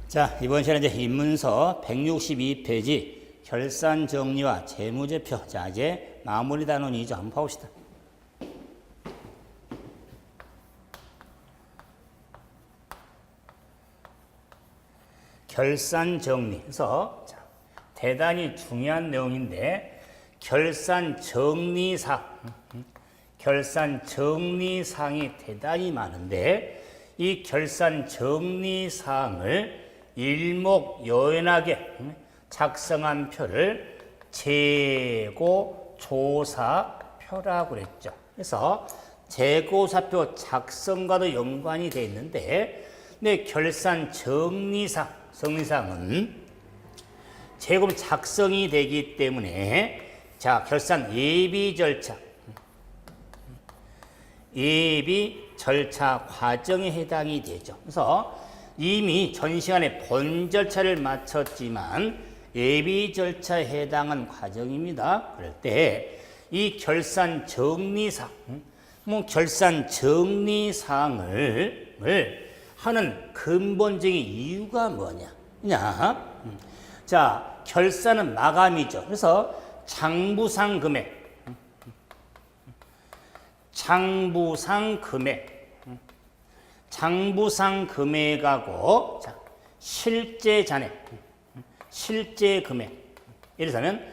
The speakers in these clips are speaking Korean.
자, 이번 시간에 이제 입문서 162페이지 결산 정리와 재무제표. 자, 이제 마무리 단원이죠. 한번 봐봅시다. 결산 정리. 그래서 자, 대단히 중요한 내용인데 결산 정리사항이 대단히 많은데 이 결산 정리사항을 일목요연하게 작성한 표를 재고조사표라고 그랬죠. 그래서 재고사표 작성과도 연관이 되어 있는데 결산 정리사항은 재고 작성이 되기 때문에 자, 결산 예비 절차 과정에 해당이 되죠. 그래서 이미 전 시간에 본 절차를 마쳤지만 예비 절차에 해당한 과정입니다. 그럴 때 이 결산 정리사항, 결산 정리사항을 하는 근본적인 이유가 뭐냐? 자, 결산은 마감이죠. 그래서 장부상 금액하고 자, 실제 금액. 예를 들면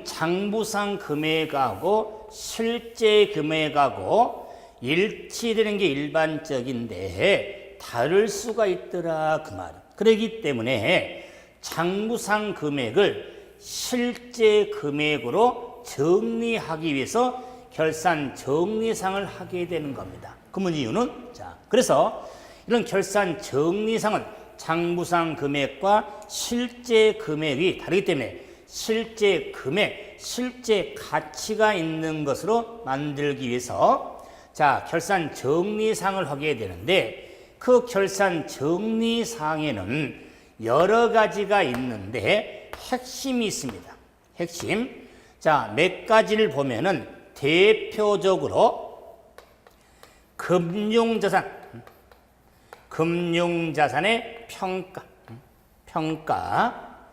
장부상 금액하고 실제 금액하고 일치되는 게 일반적인데 다를 수가 있더라 그 말은. 그렇기 때문에 장부상 금액을 실제 금액으로 정리하기 위해서 결산 정리상을 하게 되는 겁니다. 그 이유는 자, 그래서 이런 결산 정리상은 장부상 금액과 실제 금액이 다르기 때문에 실제 금액, 실제 가치가 있는 것으로 만들기 위해서 자, 결산 정리상을 하게 되는데 그 결산 정리상에는 여러 가지가 있는데 핵심이 있습니다. 핵심. 자, 몇 가지를 보면은 대표적으로 금융자산의 평가,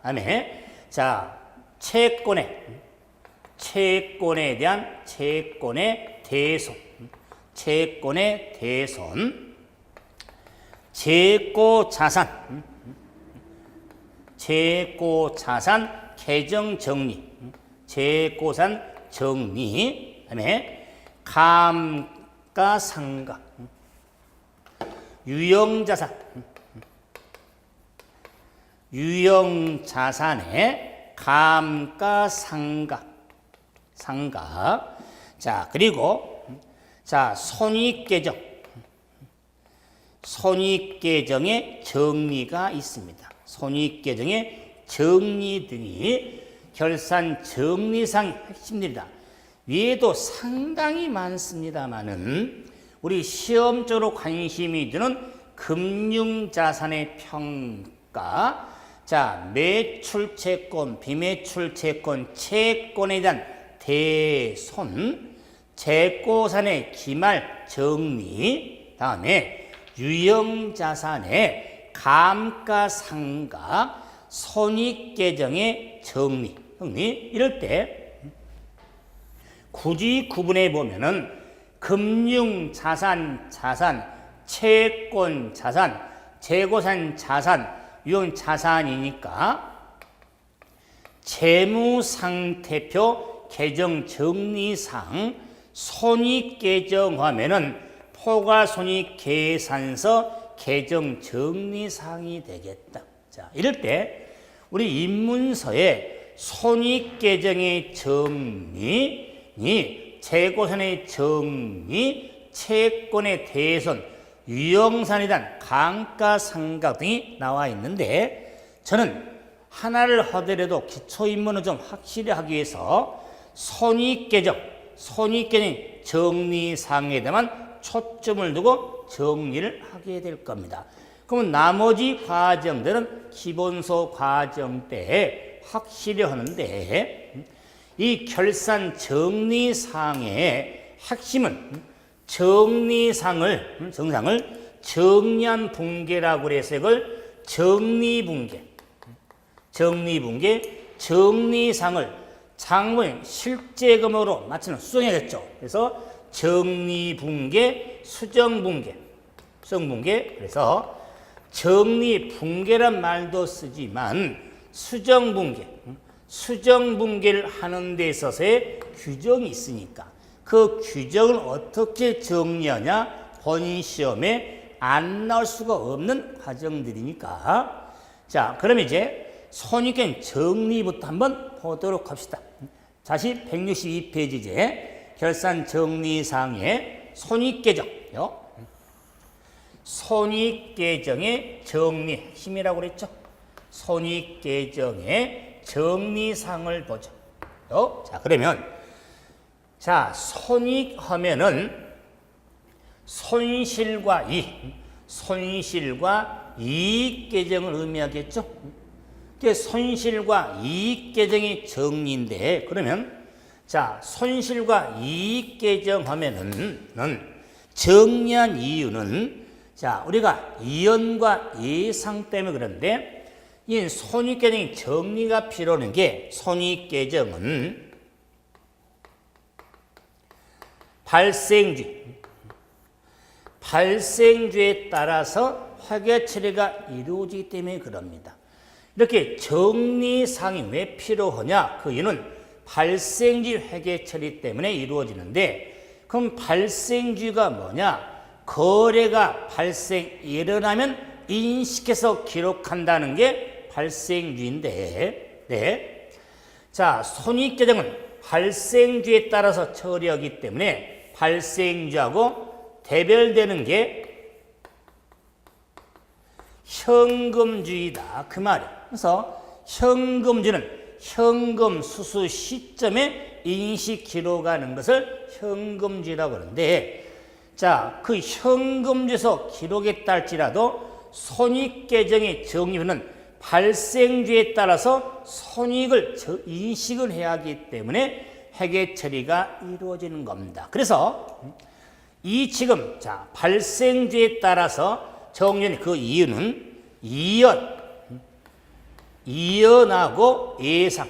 다음에 자, 채권에 대한 채권의 대손, 재고자산 계정 정리, 재고산 정리, 그다음에 감가상각, 유형자산의 감가상각, 자, 그리고 자, 손익계정의 정리가 있습니다. 손익계정의 정리 등이 결산 정리상의 핵심들이다. 위에도 상당히 많습니다만은 우리 시험적으로 관심이 드는 금융자산의 평가, 자, 매출채권, 비매출채권, 채권에 대한 대손, 재고산의 기말 정리, 다음에 유형자산의 감가상각, 손익계정의 정리, 이럴 때 굳이 구분해 보면은 금융자산, 채권자산, 재고산 자산, 유형자산이니까 재무상태표 계정 정리상 손익계정하면은 포괄손익계산서 계정 정리상이 되겠다. 자, 이럴 때 우리 입문서에 손익계정의 정리, 재고산의 정리, 채권의 대손, 유형산에 대한 감가상각 등이 나와 있는데 저는 하나를 하더라도 기초입문을 좀 확실히 하기 위해서 손익계정 정리상에 대한 초점을 두고 정리를 하게 될 겁니다. 그러면 나머지 과정들은 기본서 과정 때 확실히 하는데 이 결산 정리사항의 핵심은 정리상을 정리한 분계라고 해서 이걸 정리분계, 정리상을 장부인 실제금으로 맞추는 수정해야겠죠. 그래서 정리분계, 수정분계. 그래서 정리분계란 말도 쓰지만 수정분계를 하는 데 있어서의 규정이 있으니까 그 규정을 어떻게 정리하냐 본인 시험에 안 나올 수가 없는 과정들이니까. 자, 그럼 이제 손익계정 정리부터 한번 보도록 합시다. 다시 162페이지제 결산정리상의 손익계정요. 손익계정의 정리 핵심이라고 그랬죠. 손익계정의 정리상을 보죠. 자, 그러면 자, 손익하면은 손실과 이익 계정을 의미하겠죠. 손실과 이익 계정이 정리인데, 그러면 자, 손실과 이익 계정 하면은 정리한 이유는 자, 우리가 이연과 예상 때문에 그런데 이 손익 계정이 정리가 필요한 게 손익 계정은 발생주에 따라서 회계 처리가 이루어지기 때문에 그럽니다. 이렇게 정리상이 왜 필요하냐? 그 이유는 발생주 회계 처리 때문에 이루어지는데, 그럼 발생주가 뭐냐? 거래가 일어나면 인식해서 기록한다는 게 발생주인데, 네. 자, 손익계정은 발생주에 따라서 처리하기 때문에 발생주하고 대별되는 게 현금주이다 그 말이에요. 그래서 현금주는 현금 수수 시점에 인식 기록하는 것을 현금주라고 하는데, 자, 그 현금주에서 기록했다 할지라도 손익계정의 정리는 발생주에 따라서 손익을 인식을 해야 하기 때문에 회계 처리가 이루어지는 겁니다. 그래서 이 지금 자, 발생주에 따라서 정리하는 그 이유는 이연하고 예상.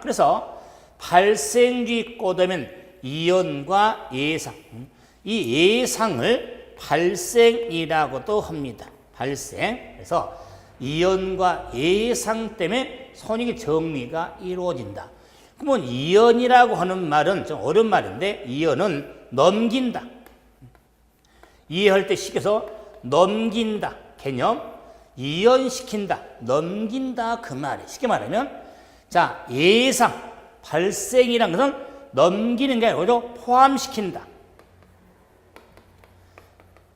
그래서 발생주에 꽂으면 이연과 예상. 이 예상을 발생이라고도 합니다. 발생. 그래서 이연과 예상 때문에 손익의 정리가 이루어진다. 그러면 이연이라고 하는 말은 좀 어려운 말인데, 이연은 넘긴다. 이해할 때 쉽게서 넘긴다. 개념. 이연시킨다. 넘긴다. 그 말이에요. 쉽게 말하면, 자, 예상, 발생이라는 것은 넘기는 게 아니라 포함시킨다.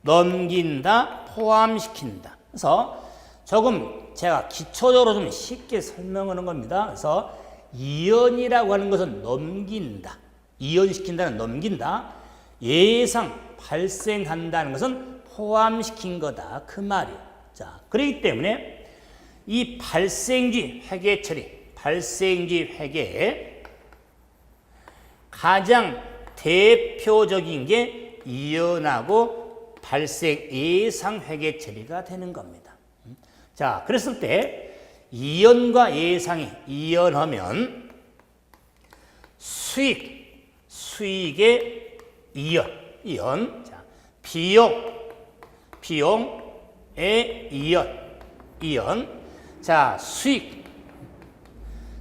넘긴다, 포함시킨다. 그래서 조금 제가 기초적으로 좀 쉽게 설명하는 겁니다. 그래서 이연이라고 하는 것은 넘긴다. 이연시킨다는 넘긴다. 예상, 발생한다는 것은 포함시킨 거다. 그 말이에요. 자, 그렇기 때문에 이 발생지 회계 처리, 발생지 회계에 가장 대표적인 게 이연하고 발생 예상 회계 처리가 되는 겁니다. 자, 그랬을 때 이연과 예상이 이연하면 수익의 이연. 자, 비용의 이연. 자,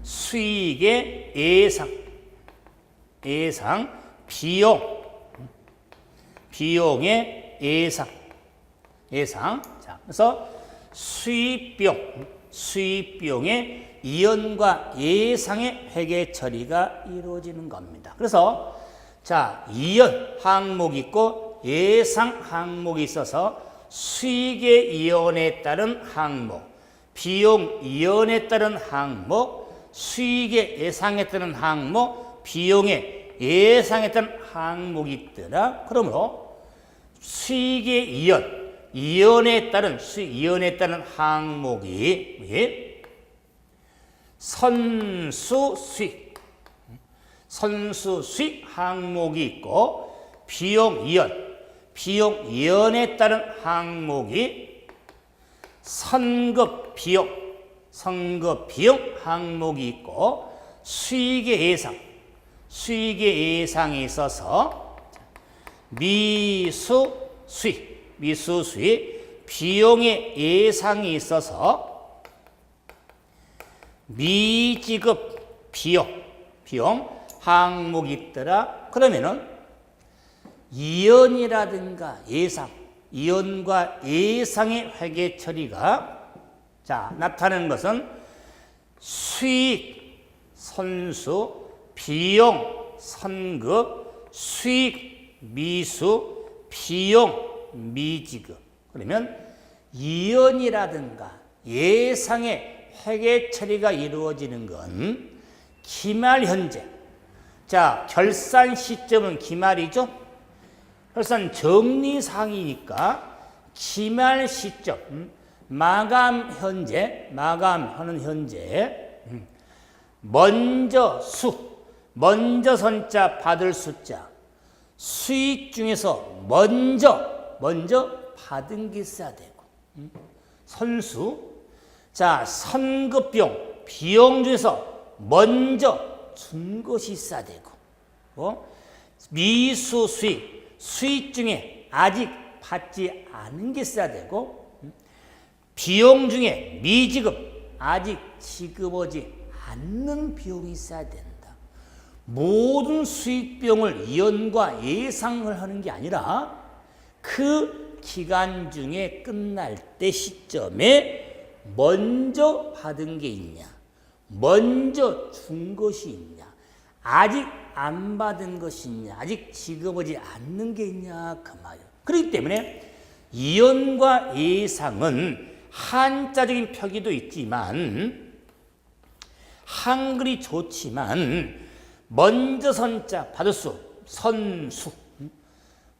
수익의 예상, 비용의 예상. 자, 그래서 수익비용의 이연과 예상의 회계 처리가 이루어지는 겁니다. 그래서 자, 이연 항목이 있고 예상 항목이 있어서 수익의 이연에 따른 항목, 비용 이연에 따른 항목, 수익의 예상에 따른 항목, 비용의 예상에 따른 항목이 있더라. 그러므로 수익의 이연에 따른 항목이 선수수익 항목이 있고, 비용 이연에 따른 항목이 선급 비용 항목이 있고 수익의 예상에 있어서 미수 수익, 비용의 예상이 있어서 미지급 비용 항목이 있더라. 그러면은 이연이라든가 이연과 예상의 회계 처리가 나타나는 것은 수익 선수, 비용 선급, 수익 미수, 비용 미지급. 그러면 이연이라든가 예상의 회계 처리가 이루어지는 건 기말 현재. 결산 시점은 기말이죠. 결산 정리상이니까 기말 시점, 마감하는 현재, 먼저 선자 받을 숫자, 수익 중에서 먼저 받은 게 있어야 되고, 선수, 선급 비용 중에서 먼저 준 것이 있어야 되고, 미수 수익 중에 아직 받지 않은 게 있어야 되고, 비용 중에 미지급, 아직 지급하지 않는 비용이 있어야 된다. 모든 수익 비용을 이연과 예상을 하는 게 아니라 그 기간 중에 끝날 때 시점에 먼저 받은 게 있냐, 먼저 준 것이 있냐, 아직 안 받은 것이 있냐, 아직 지급하지 않는 게 있냐 그 말이에요. 그렇기 때문에 이연과 예상은 한자적인 표기도 있지만 한글이 좋지만 먼저 선자 받을 수 선수,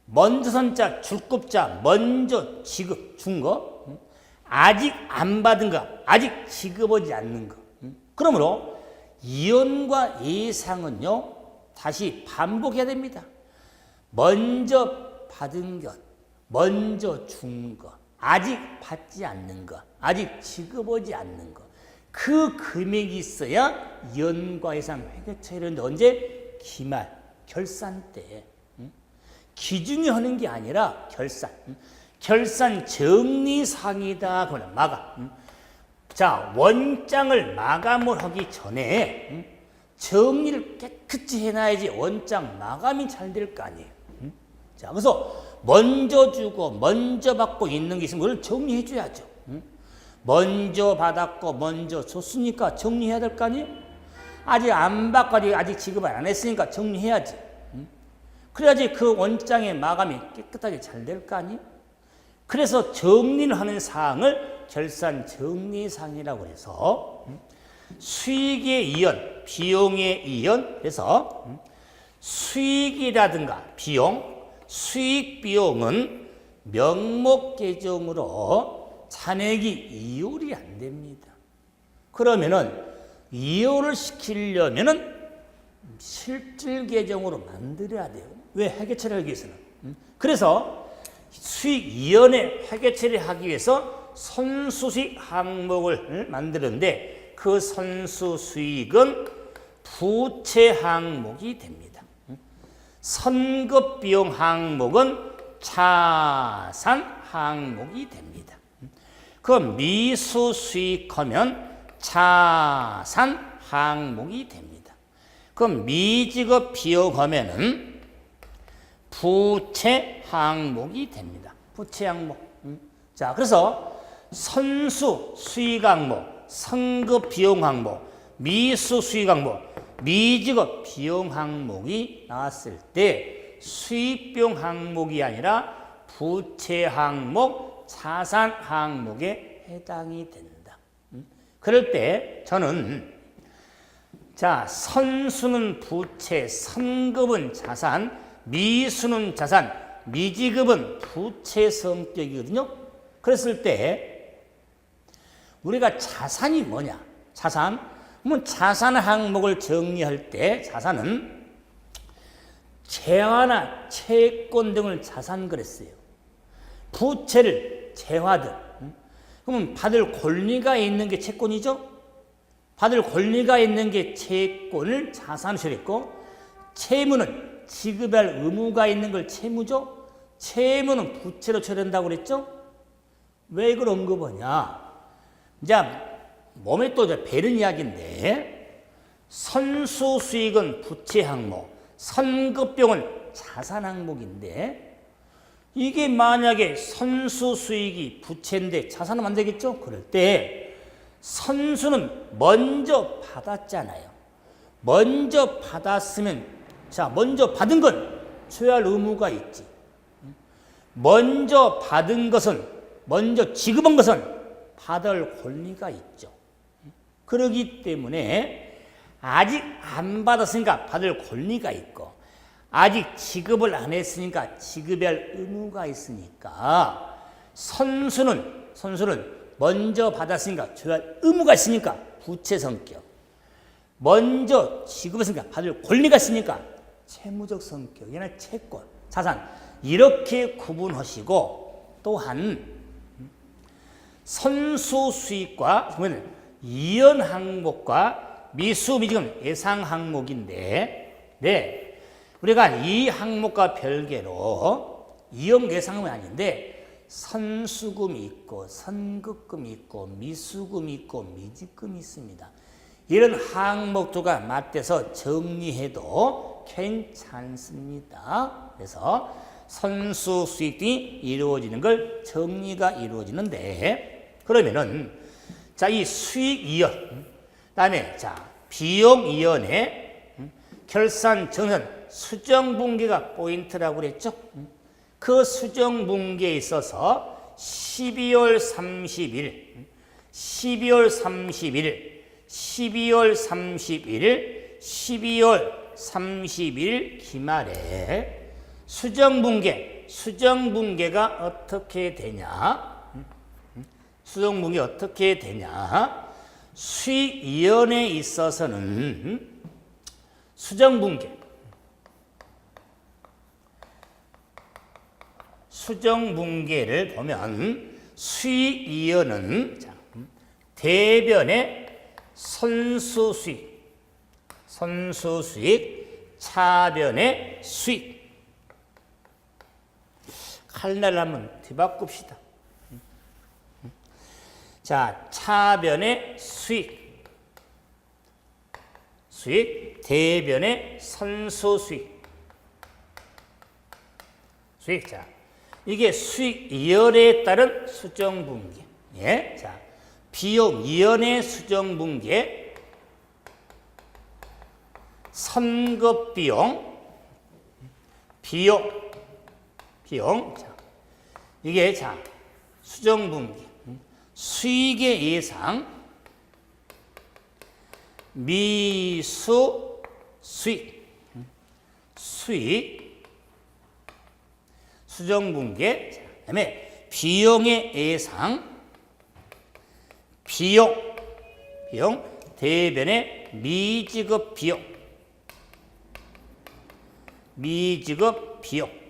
먼저 선자 줄급자 먼저 지급 준 거, 아직 안 받은 거, 아직 지급하지 않는 거. 그러므로 이연과 예상은요 다시 반복해야 됩니다. 먼저 받은 것, 먼저 준 것, 아직 받지 않는 것, 아직 지급하지 않는 것, 그 금액이 있어야 이연과 예상 회계처리는 언제? 기말, 결산 때. 기준이 하는 게 아니라 결산 정리상이다. 그러면 마감. 원장을 마감을 하기 전에 정리를 깨끗이 해놔야지 원장 마감이 잘 될 거 아니에요. 그래서 먼저 주고 먼저 받고 있는 게 있으면 그걸 정리해 줘야죠. 먼저 받았고 먼저 줬으니까 정리해야 될 거 아니에요. 아직 안 받고 아직 지급을 안 했으니까 정리해야지. 그래야지 그 원장의 마감이 깨끗하게 잘 될 거 아니에요. 그래서 정리를 하는 사항을 결산 정리상이라고 해서 수익의 이연, 비용의 이연, 그래서 수익이라든가 비용, 수익 비용은 명목 계정으로 잔액이 이율이 안 됩니다. 그러면은 이율을 시키려면은 실질 계정으로 만들어야 돼요. 왜? 회계처리를 하기 위해서는. 그래서 수익 이연의 회계처리를 하기 위해서 선수수익 항목을 만드는데 그 선수수익은 부채 항목이 됩니다. 선급비용 항목은 자산 항목이 됩니다. 그 미수수익하면 자산 항목이 됩니다. 그 미지급 비용하면은 부채 항목이 됩니다. 부채 항목. 그래서 선수 수익 항목, 선급 비용 항목, 미수 수익 항목, 미지급 비용 항목이 나왔을 때 수익 비용 항목이 아니라 부채 항목, 자산 항목에 해당이 된다. 그럴 때 저는 선수는 부채, 선급은 자산, 미수는 자산, 미지급은 부채 성격이거든요. 그랬을 때 우리가 자산이 뭐냐? 자산 항목을 정리할 때 자산은 재화나 채권 등을 자산 그랬어요. 부채를 재화든 그러면 받을 권리가 있는 게 채권이죠? 받을 권리가 있는 게 채권을 자산으로 처리했고, 채무는 지급할 의무가 있는 걸 채무죠? 채무는 부채로 처리한다고 그랬죠? 왜 이걸 언급하냐? 이제 몸에 또 배른 이야기인데, 선수 수익은 부채 항목, 선급비용은 자산 항목인데, 이게 만약에 선수 수익이 부채인데 자산은 안 되겠죠? 그럴 때 선수는 먼저 받았잖아요. 먼저 받았으면, 자, 먼저 받은 건 줘야 할 의무가 있지. 먼저 받은 것은, 먼저 지급한 것은 받을 권리가 있죠. 그러기 때문에 아직 안 받았으니까 받을 권리가 있고, 아직 지급을 안 했으니까 지급할 의무가 있으니까, 선수는 먼저 받았으니까 줘야 할 의무가 있으니까 부채 성격, 먼저 지급했으니까 받을 권리가 있으니까 채무적 성격이나 채권, 자산, 이렇게 구분하시고, 또한 선수 수익과 이연 항목과 미수 미지급 예상 항목인데, 네, 우리가 이 항목과 별개로 이연 예상 항목이 아닌데, 선수금이 있고 선급금이 있고 미수금이 있고 미지금이 있습니다. 이런 항목들과 맞대서 정리해도 괜찮습니다. 그래서 선수 수익 등이 이루어지는 걸 정리가 이루어지는데, 그러면은 자, 이 수익 이연, 그다음에 자, 비용 이연의 결산 정산 수정 분기가 포인트라고 그랬죠. 그 수정 분기에 있어서 12월 30일, 12월 30일 기말에 수정 분기가 어떻게 되냐? 수정 분기 어떻게 되냐? 수익 이연에 있어서는 수정 분기를 보면 수익 이연은 대변의 선수 수익, 차변의 수익. 칼날을 한번 뒤바꿉시다. 자, 차변의 수익, 대변의 선수 수익. 자, 이게 수익 이연에 따른 수정 분기. 예, 자, 비용 이연의 수정 분기에 선급 비용, 자, 이게 자, 수정 분기, 수익의 예상, 미수 수익, 수정 분기에, 그다음에 비용의 예상, 비용 대변의 미지급 비용.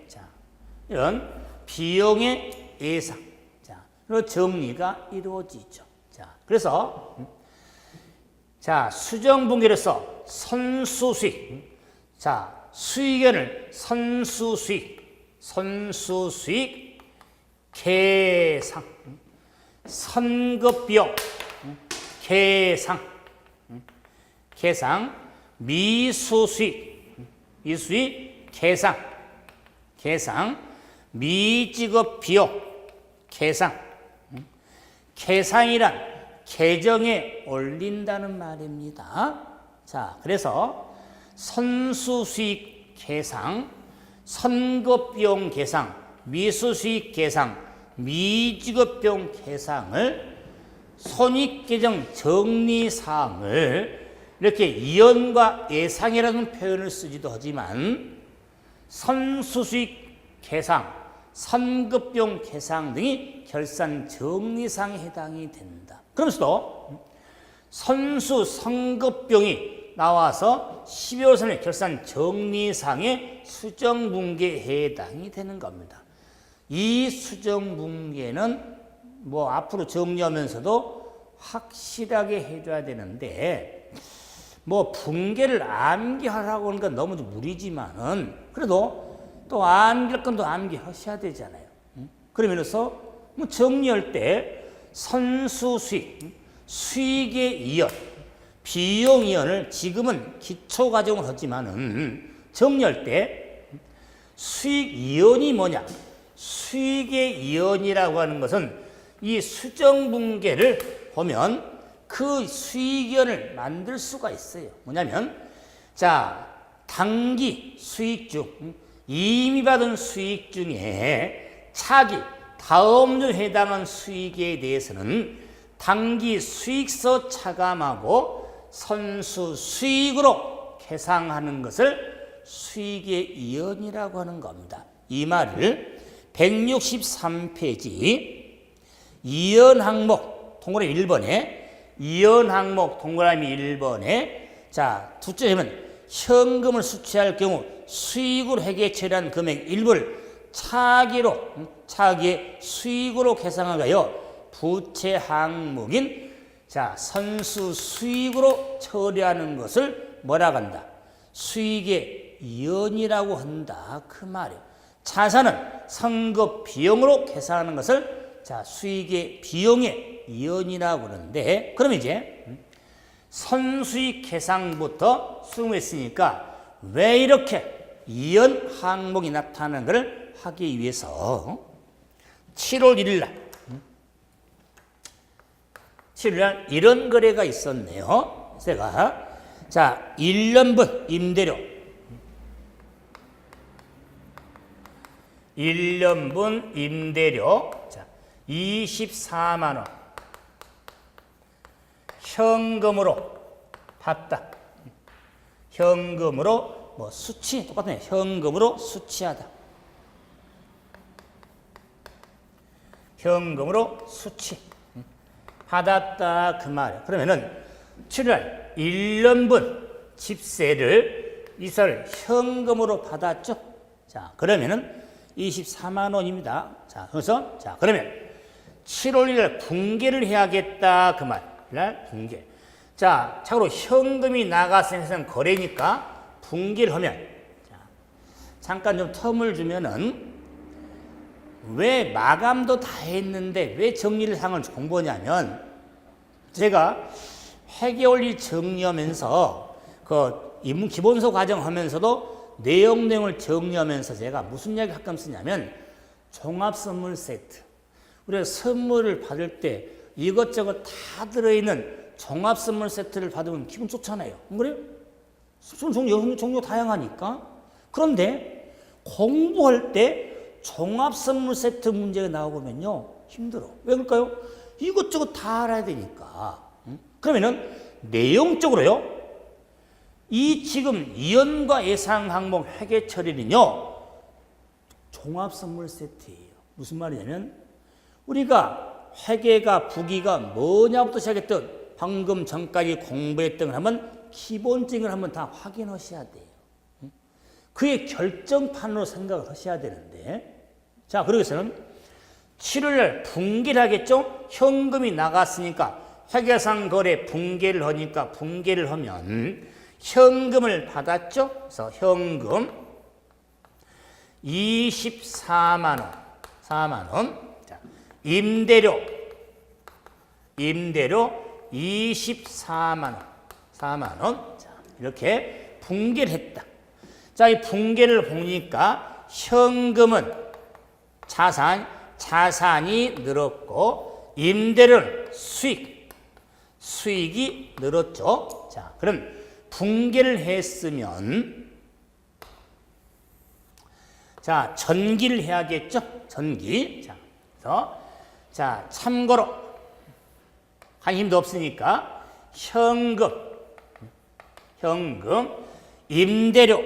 자, 이런 비용의 예상. 자, 그리고 정리가 이루어지죠. 자, 그래서 자, 수정 분기로서 선수 수익. 자, 수익연을 선수 수익 계상, 선급 비용 계상, 미수 수익 계상, 미지급 비용 계상이란 계정에 올린다는 말입니다. 자, 그래서 선수수익 계상, 선급비용 계상, 미수수익 계상, 미지급비용 계상을 손익계정 정리사항을 이렇게 이연과 예상이라는 표현을 쓰기도 하지만, 선수수익 계상, 선급비용 계상 등이 결산 정리사항에 해당이 된다. 그러면서도 선수 선급비용이 나와서 12월 3일 결산 정리상의 수정분기에 해당이 되는 겁니다. 이 수정분기에는 뭐 앞으로 정리하면서도 확실하게 해줘야 되는데 뭐 붕괴를 암기하라고 하는 건 너무 무리지만은 그래도 또 암기할 건 또 암기하셔야 되잖아요. 그러면서 뭐 정리할 때 선수 수익, 수익의 이연, 비용 이연을 지금은 기초 과정을 하지만은 정리할 때 수익 이연이 뭐냐? 수익의 이연이라고 하는 것은 이 수정 붕괴를 보면 그 수익 이연을 만들 수가 있어요. 뭐냐면 자, 당기 수익 중 이미 받은 수익 중에 차기 다음 주 해당한 수익에 대해서는 당기 수익서 차감하고 선수 수익으로 계상하는 것을 수익의 이연이라고 하는 겁니다. 이 말을 163페이지 이연 항목 동그라미 1번에 이연 항목 동그라미 1번에 자, 두째 하면 현금을 수취할 경우 수익으로 회계 처리한 금액 일부를 차기의 수익으로 계상하여 부채 항목인 자, 선수 수익으로 처리하는 것을 뭐라고 한다? 수익의 이연이라고 한다. 그 말이에요. 자산은 선급 비용으로 계산하는 것을 자, 수익의 비용의 이연이라고 하는데 그러면 이제 선수익 계상부터 수능했으니까 왜 이렇게 이연 항목이 나타나는 것을 하기 위해서 7월 1일 날 7일 날 이런 거래가 있었네요. 제가 자 1년분 임대료 1년분 임대료 자 24만 원 현금으로 받다. 현금으로 뭐 수취 똑같네. 현금으로 수취하다. 현금으로 수취 받았다 그 말이에요. 그러면은 7월 1년분 집세를 이사를 현금으로 받았죠. 자 그러면은 24만 원입니다. 자 그래서 자 그러면 7월 1일 붕괴를 해야겠다 그 말. 붕괴. 자 참고로 현금이 나가서 거래니까 붕괴를 하면 자, 잠깐 좀 텀을 주면은 왜 마감도 다 했는데 왜 정리를 상을 공부하냐면 제가 회계원리 정리하면서 그 인문 기본서 과정 하면서도 내용을 정리하면서 제가 무슨 이야기 가끔 쓰냐면 종합선물 세트 우리가 선물을 받을 때 이것저것 다 들어있는 종합선물 세트를 받으면 기분 좋잖아요. 안 그래요? 종류 다양하니까. 그런데 공부할 때 종합선물 세트 문제가 나오면요 힘들어. 왜 그럴까요? 이것저것 다 알아야 되니까. 그러면은 내용적으로요. 이 지금 이연과 예상 항목 회계 처리는요 종합선물 세트예요. 무슨 말이냐면 우리가 회계가 부기가 뭐냐부터 시작했던 방금 전까지 공부했던 걸 한번 기본적인 걸 한번 다 확인하셔야 돼요. 그의 결정판으로 생각을 하셔야 되는데 자 그러고서는 7월날 붕괴를 하겠죠. 현금이 나갔으니까 회계상 거래 붕괴를 하니까 붕괴를 하면 현금을 받았죠. 그래서 현금 24만 원 4만 원 자, 임대료 24만 원 4만 원 자, 이렇게 붕괴를 했다. 자, 이 붕괴를 보니까 현금은 자산이 늘었고 임대료는 수익이 늘었죠. 자, 그럼 붕괴를 했으면 자, 전기를 해야겠죠. 전기. 자, 그래서 자, 참고로 한 힘도 없으니까 현금, 임대료.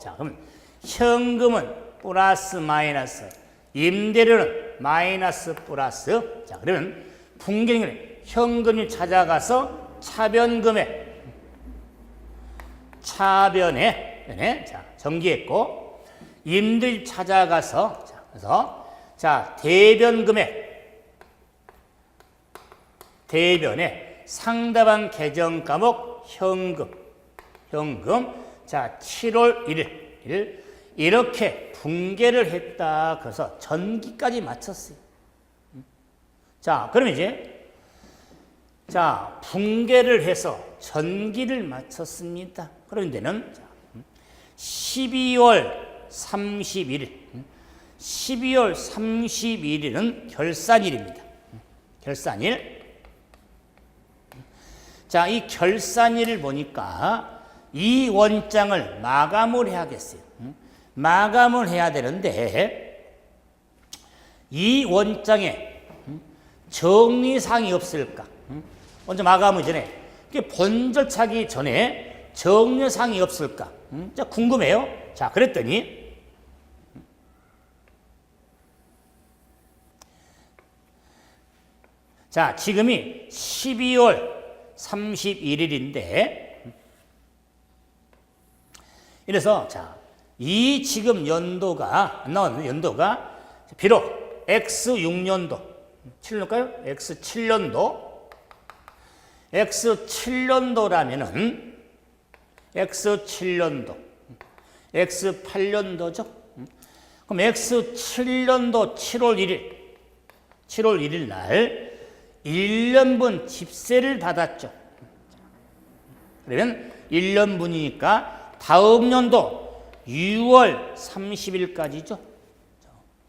자, 그럼 현금은 플러스 마이너스, 임대료는 마이너스 플러스. 자, 그러면 붕괴는 현금이 찾아가서 차변에 자, 전기했고 임대료 찾아가서 자, 그래서 자, 대변 금액. 대변에 상대방 계정 과목 현금. 자, 7월 1일 이렇게 분계를 했다. 그래서 전기까지 마쳤어요. 자, 그러면 이제 자, 분계를 해서 전기를 마쳤습니다. 그런 데는 12월 31일. 12월 31일은 결산일입니다. 결산일. 자, 이 결산일을 보니까 이 원장을 마감을 해야겠어요. 마감을 해야 되는데 이 원장에 정리사항이 없을까? 먼저 마감하기 전에 본절차기 전에 정리사항이 없을까? 자, 궁금해요. 자, 그랬더니 자, 지금이 12월 31일인데 이래서 자, 이 지금 연도가 나온 연도가 비록 X6년도 7년도일까요? X7년도라면은 X7년도 X8년도죠. 그럼 X7년도 7월 1일 날 1년분 집세를 받았죠. 그러면 1년분이니까 다음 연도 6월 30일까지죠.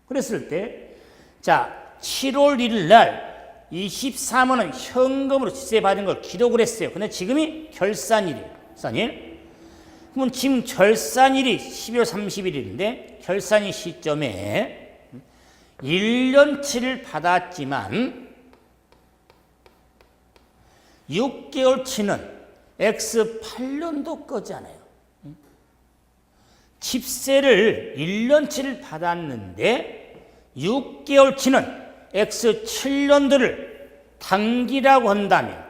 그랬을 때, 자, 7월 1일 날 23만 원 현금으로 집세 받은 걸 기록을 했어요. 근데 지금이 결산일이에요. 결산일. 그러면 지금 결산일이 12월 30일인데 결산일 시점에 1년치를 받았지만 6개월치는 X8년도 거잖아요. 집세를 1년치를 받았는데 6개월치는 X7년도를 당기라고 한다면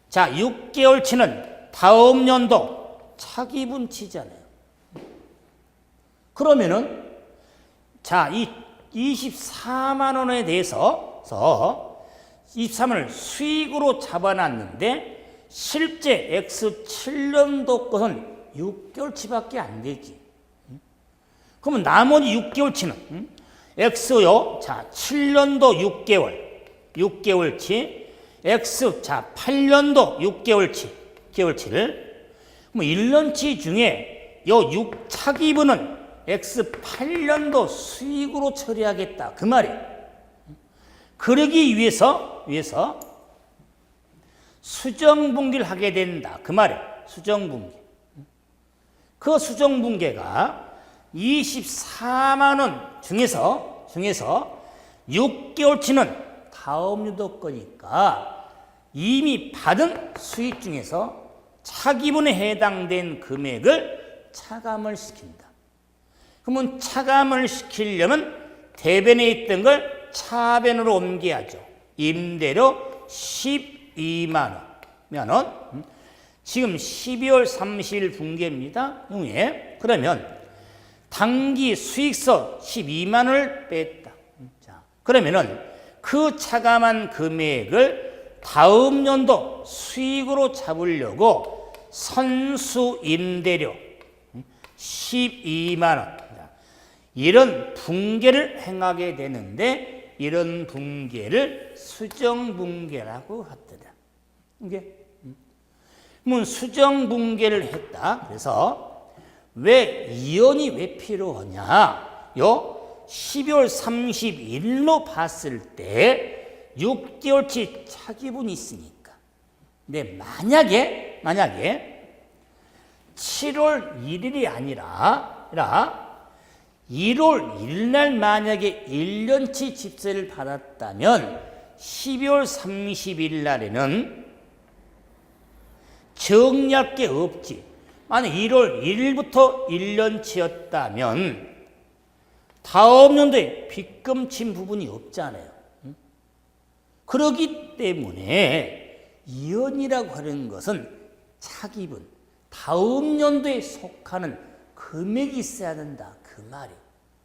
자, 6개월치는 다음 연도 차기분치잖아요. 그러면은 자, 이 24만 원에 대해서 23만 원을 수익으로 잡아놨는데 실제 X7년도 것은 6개월치밖에 안 되지. 그러면 나머지 6개월치는 X요. 자, 7년도 6개월치. X 자, 8년도 6개월치를 뭐 1년치 중에 요 차기분은 X8년도 수익으로 처리하겠다. 그 말이에요. 그러기 위해서 수정분기를 하게 된다. 그 말이에요. 수정분기. 그 수정분계가 24만 원 중에서 6개월치는 다음 연도 거니까 이미 받은 수익 중에서 차기분에 해당된 금액을 차감을 시킨다. 그러면 차감을 시키려면 대변에 있던 걸 차변으로 옮겨야죠. 임대료 12만 원. 지금 12월 30일 분계입니다. 그러면 당기 수익서 12만 원을 뺐다. 자, 그러면은 그 차감한 금액을 다음 연도 수익으로 잡으려고 선수 임대료 12만 원. 이런 분계를 행하게 되는데 이런 분계를 수정분계라고 하더라. 이게 수정분계를 했다. 그래서 왜 이연이 왜 필요하냐? 요 12월 31일로 봤을 때 6개월치 차기분이 있으니까. 근데 만약에 7월 1일이 아니라 1월 1일 날 만약에 1년치 집세를 받았다면 12월 30일 날에는 정리할 게 없지. 만약 1월 1일부터 1년치였다면 다음 연도에 빚금 친 부분이 없잖아요. 그렇기 때문에 이연이라고 하는 것은 차기분, 다음 연도에 속하는 금액이 있어야 된다. 그 말이에요.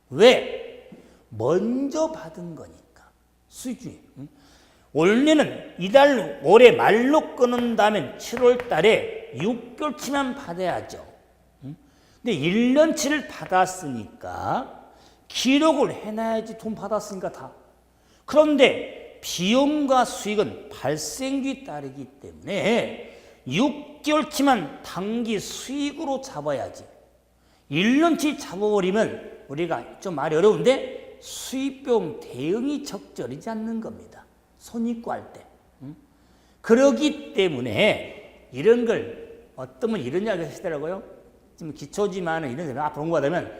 왜? 먼저 받은 거니까. 수익 중에. 원래는 이달 올해 말로 끊는다면 7월 달에 6개월치만 받아야죠. 근데 1년치를 받았으니까 기록을 해놔야지. 돈 받았으니까 다. 그런데 비용과 수익은 발생주에 따르기 때문에 6개월치만 단기 수익으로 잡아야지. 1년치 잡아버리면 우리가 좀 말이 어려운데 수익비용 대응이 적절하지 않는 겁니다. 손익구할 때. 그러기 때문에 이런 걸 어떤 분 이런 이야기 하시더라고요. 지금 기초지만 이런 거 앞으로 공부하다면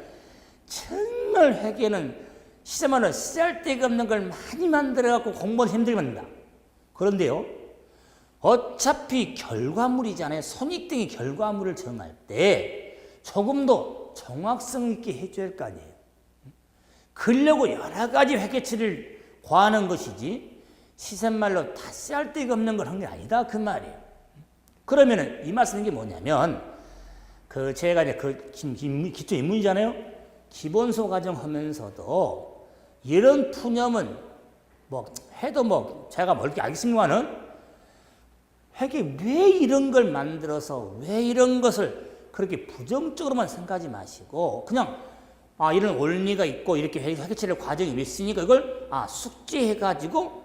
정말 회계는 시세만은 쓸데가 없는 걸 많이 만들어갖고 공부를 힘들게 만든다. 그런데요, 어차피 결과물이잖아요. 손익 등의 결과물을 정할 때 조금 더 정확성 있게 해줘야 할 거 아니에요. 그러려고 여러 가지 회계치를 구하는 것이지 시세말로 다 쓸데가 없는 걸 한 게 아니다. 그 말이에요. 그러면은 이 말씀인 게 뭐냐면 제가 이제 기초 입문이잖아요. 기본소 과정 하면서도 이런 푸념은 해도 제가 멀게 알겠습니다만은 회계 왜 이런 걸 만들어서 왜 이런 것을 그렇게 부정적으로만 생각하지 마시고 그냥 이런 원리가 있고 이렇게 회계처리 과정이 있으니까 이걸 숙지해가지고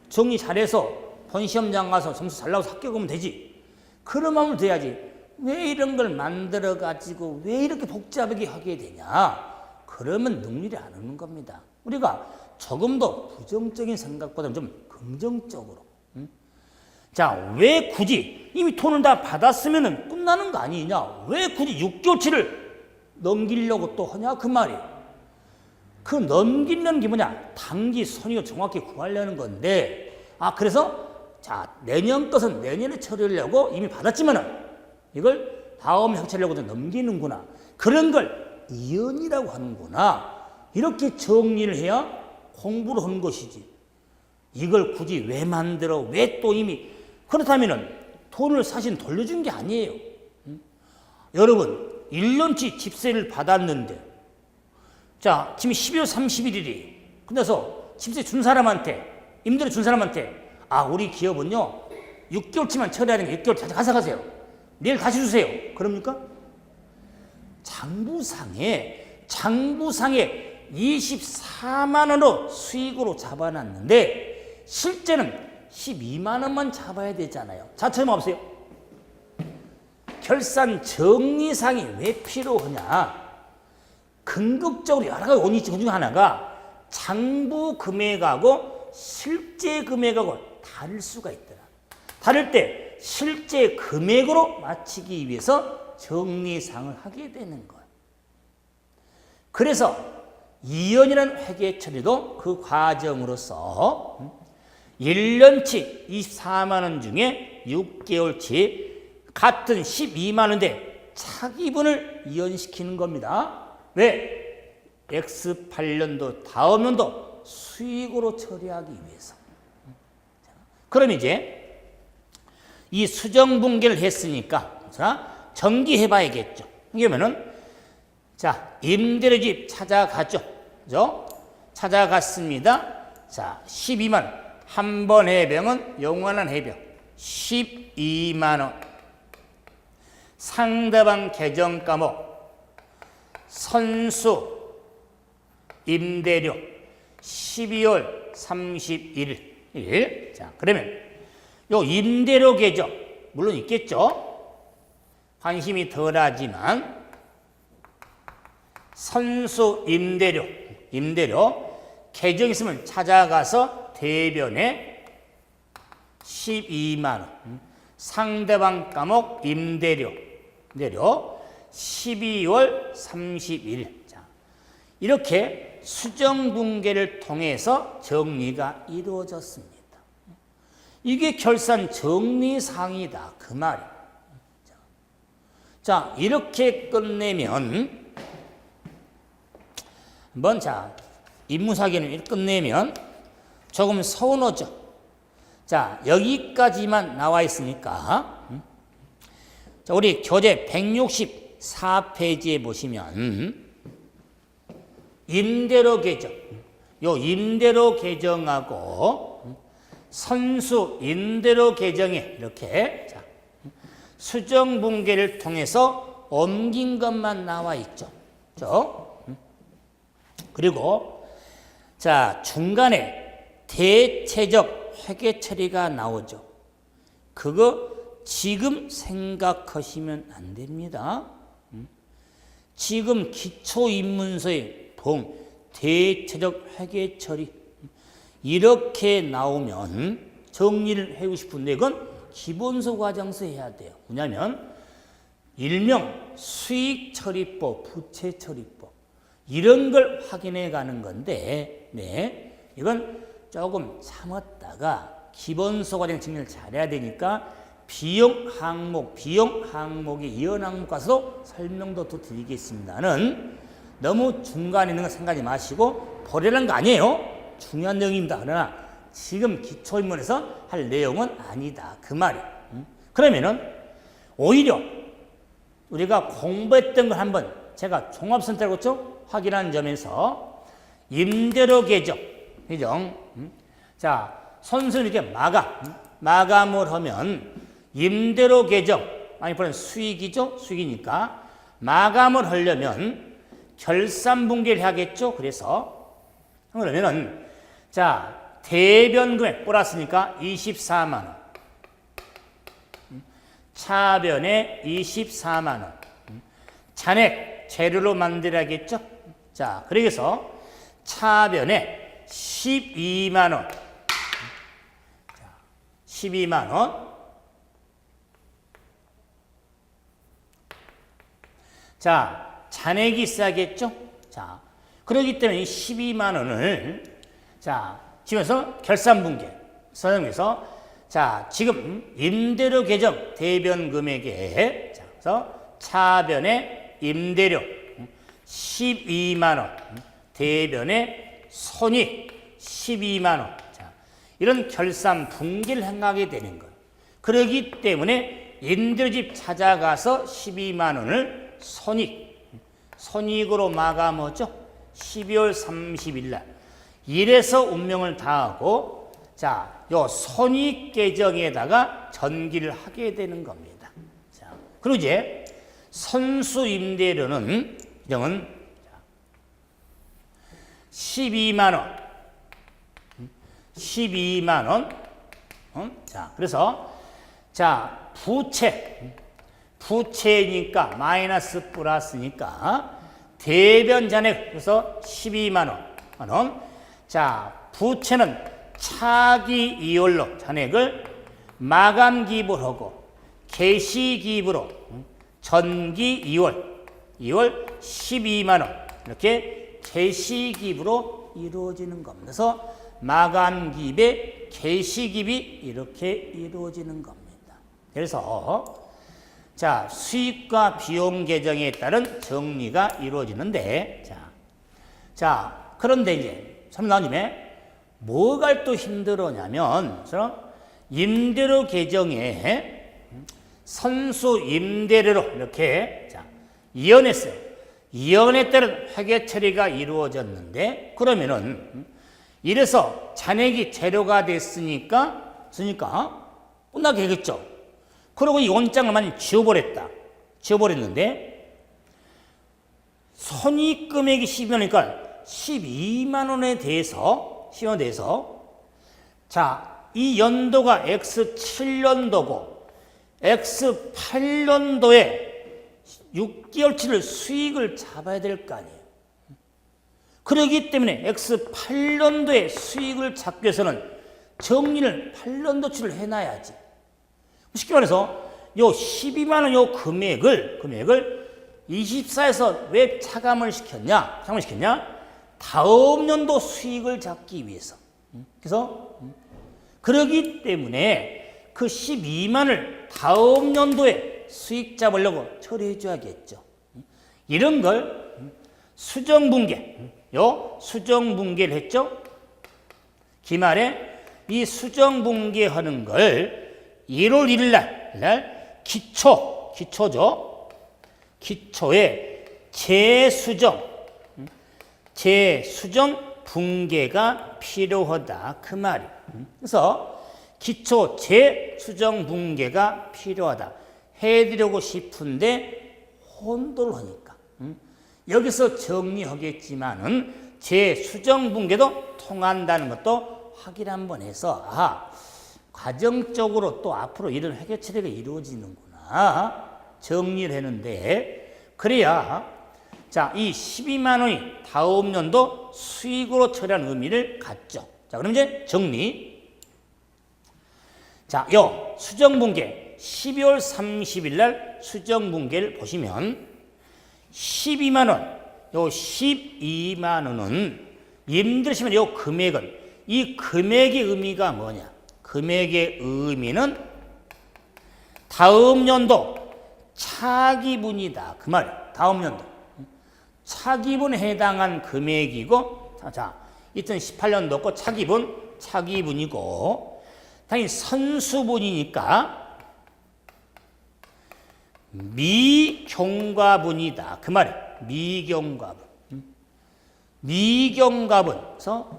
정리 잘해서 본 시험장 가서 점수 잘 나와서 합격 오면 되지. 그런 마음을 돼야지. 왜 이런 걸 만들어가지고 왜 이렇게 복잡하게 하게 되냐. 그러면 능률이 안 오는 겁니다. 우리가 조금 더 부정적인 생각보다는 좀 긍정적으로. 자, 왜 굳이 이미 돈을 다 받았으면 끝나는 거 아니냐. 왜 굳이 6개월치를 넘기려고 또 하냐. 그 말이에요. 그 넘기는 게 뭐냐. 단기 손익을 정확히 구하려는 건데 그래서 자 내년 것은 내년에 처리하려고 이미 받았지만은 이걸 다음 형처리하고도 넘기는구나. 그런 걸 이연이라고 하는구나. 이렇게 정리를 해야 공부를 하는 것이지. 이걸 굳이 왜 만들어? 왜 또 이미 그렇다면은 돈을 사실 돌려준 게 아니에요. 여러분 1년치 집세를 받았는데 자 지금 12월 31일이 끝나서 집세 준 사람한테 임대료 준 사람한테 우리 기업은요 6개월치만 처리하는 게 6개월 다시 가져가세요. 내일 다시 주세요. 그럽니까? 장부상에 24만 원으로 수익으로 잡아놨는데 실제는 12만 원만 잡아야 되잖아요. 자, 처음 와보세요. 결산 정리상이 왜 필요하냐. 궁극적으로 여러 가지 원인이 있지. 그 중에 하나가 장부 금액하고 실제 금액하고 다를 수가 있더라. 다를 때 실제 금액으로 맞추기 위해서 정리상을 하게 되는 거예요. 그래서 이연이라는 회계 처리도 그 과정으로서 1년치 24만 원 중에 6개월치 같은 12만 원인데 차기분을 이연시키는 겁니다. 왜? X8년도 다음 년도 수익으로 처리하기 위해서. 그럼 이제 이 수정분계를 했으니까 자 정기해 봐야겠죠. 그러면은 자 임대료집 찾아가죠. 그죠? 찾아갔습니다. 자 12만 한 번 해병은 영원한 해병 12만 원. 상대방 계정 과목 선수 임대료 12월 31일. 자, 그러면 요 임대료 계정 물론 있겠죠. 관심이 덜하지만 선수 임대료 계정 있으면 찾아가서 대변에 12만 원. 상대방 과목 임대료 12월 31일. 자, 이렇게 수정분계를 통해서 정리가 이루어졌습니다. 이게 결산 정리상이다. 그 말이에요. 자, 이렇게 끝내면 한번 자, 임무사기는 끝내면 조금 서운하죠. 자, 여기까지만 나와 있으니까 자, 우리 교재 164페이지에 보시면 임대료 계정 요 임대료 계정하고 선수 임대료 계정에 이렇게 자, 수정 분계를 통해서 옮긴 것만 나와 있죠. 그렇죠? 그리고 자, 중간에 대체적 회계 처리가 나오죠. 그거 지금 생각하시면 안 됩니다. 지금 기초입문서의 대체적 회계 처리 이렇게 나오면 정리를 하고 싶은데 이건 기본서 과정서 해야 돼요. 뭐냐면 일명 수익처리법, 부채처리법 이런 걸 확인해 가는 건데 네, 이건 조금 참았다가 기본서 과정 정리를 잘해야 되니까 비용 항목에 이연 항목 가서 설명도 더 드리겠습니다는 너무 중간에 있는 거 생각하지 마시고 버리라는 거 아니에요. 중요한 내용입니다. 그러나 지금 기초인문에서 할 내용은 아니다. 그 말이에요. 그러면은 오히려 우리가 공부했던 걸 한번 제가 종합선택을 확인한 점에서 임대료 계정, 자, 선수는 이렇게 마감을 하면 임대료 계정, 많이 보는 수익이죠? 수익이니까 마감을 하려면 결산 분기를 해야겠죠? 그러면은 자, 대변 금액 플러스니까 24만 원. 차변에 24만 원. 잔액 재료로 만들어야겠죠? 자, 그래서 차변에 12만 원. 12만 원. 자, 잔액이 있어야겠죠? 자, 그렇기 때문에 12만 원을 자, 지금서 결산분계 선정해서 자, 지금 임대료 계정 대변 금액에 자, 그래서 차변에 임대료 12만 원, 대변에 손익 12만 원. 자, 이런 결산 분기를 행하게 되는 거예요. 그렇기 때문에 임대료집 찾아가서 12만 원을 손익으로 마감하죠. 12월 30일 날. 이래서 운명을 다하고 자, 요 손익 계정에다가 전기를 하게 되는 겁니다. 자, 그리고 이제 선수 임대료는 12만 원. 12만 원. 자, 그래서 자, 부채니까 마이너스 플러스니까 대변 잔액 그래서 12만 원. 자, 부채는 차기 이월로 잔액을 마감 기입을 하고 개시 기입으로 전기 2월 12만 원 이렇게 개시 기입으로 이루어지는 겁니다. 그래서 마감 기입에 개시 기입이 이렇게 이루어지는 겁니다. 그래서 자, 수익과 비용 계정에 따른 정리가 이루어지는데 자, 그런데 이제 참 나님에 뭐가 또 힘들었냐면 임대료 계정에 선수 임대료로 이렇게 자, 이연했어요. 이연에 따른 회계 처리가 이루어졌는데 그러면은 이래서 잔액이 재료가 됐으니까 끝나게 되겠죠. 그리고 이 원장을 많이 지워버렸는데 손익 금액이 12만원이니까 12만 원에 대해서 자, 이 연도가 X7년도고 X8년도에 6개월치를 수익을 잡아야 될 거 아니에요. 그렇기 때문에 X8년도에 수익을 잡기 위해서는 정리를 8년도치를 해놔야지. 쉽게 말해서 요 12만 원 요 금액을 24에서 왜 차감을 시켰냐? 다음 연도 수익을 잡기 위해서. 그래서 그러기 때문에 그 12만을 다음 연도에 수익 잡으려고 처리해 줘야겠죠. 이런 걸 수정분계, 수정분계를 했죠. 기말에 이 수정분계하는 걸 1월 1일 날 기초죠. 기초에 재수정 붕괴가 필요하다 그 말이에요. 그래서 기초 재수정 붕괴가 필요하다 해드리고 싶은데 혼돈을 하니까 여기서 정리하겠지만은 재수정 붕괴도 통한다는 것도 확인 한번 해서 과정적으로 또 앞으로 이런 회계 처리가 이루어지는구나 정리를 했는데 그래야 자, 이 12만 원이 다음 연도 수익으로 처리한 의미를 갖죠. 자, 그럼 이제 정리. 자, 요 수정분계 12월 30일 날 수정분계를 보시면 12만 원, 요 12만 원은 임들으시면 요 금액은 이 금액의 의미가 뭐냐? 금액의 의미는 다음 연도 차기분이다. 그 말이에요. 다음 연도. 차기분에 해당한 금액이고, 자, 2018년도고 차기분이고, 당연히 선수분이니까 미경과분이다. 그 말이에요. 미경과분. 미경과분. 그래서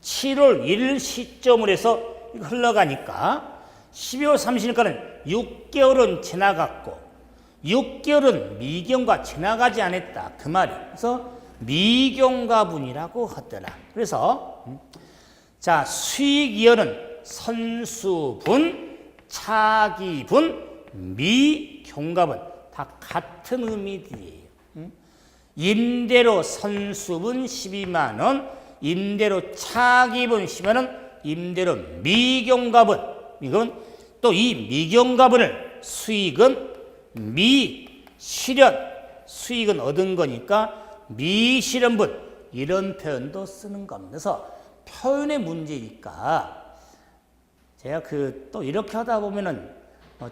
7월 1일 시점으로 해서 흘러가니까 12월 30일까지는 6개월은 지나갔고 6개월은 미경과 지나가지 않았다. 그 말이에요. 그래서 미경과분이라고 하더라. 그래서 자, 수익이여는 선수분, 차기분, 미경과분 다 같은 의미들이에요. 임대료 선수분 12만 원, 임대료 차기분 10만 원, 임대료 미경과분. 이건 또 이 미경과분을 수익은 미실현 수익은 얻은 거니까 미실현분 이런 표현도 쓰는 겁니다. 그래서 표현의 문제니까 제가 또 이렇게 하다 보면은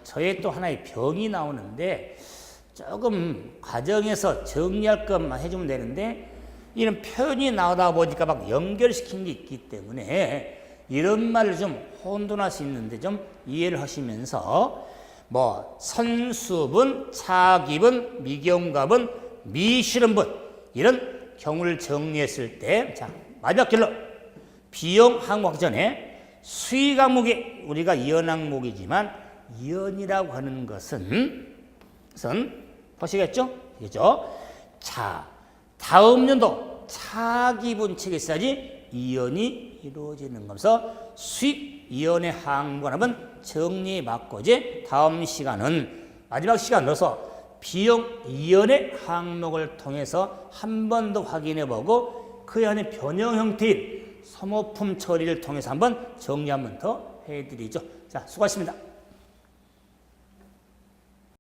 저의 또 하나의 병이 나오는데 조금 과정에서 정리할 것만 해주면 되는데 이런 표현이 나오다 보니까 막 연결시킨 게 있기 때문에 이런 말을 좀 혼돈할 수 있는데 좀 이해를 하시면서 뭐 선수분, 차기분, 미경과분, 미실현분 이런 경우를 정리했을 때 자, 마지막 결론 비용 항목하기 전에 수익 항목이 우리가 이연 항목이지만 이연이라고 하는 것은 보시겠죠? 그죠? 자, 다음 연도 차기분 책에 써야지 이연이 이루어지는 거면서 수익 이연의 항목을 한번 정리해 봤고 이제 다음 시간은 마지막 시간으로서 비용 이연의 항목을 통해서 한 번 더 확인해 보고 그 안에 변형 형태인 소모품 처리를 통해서 한번 정리 한번 더 해드리죠. 자, 수고하셨습니다.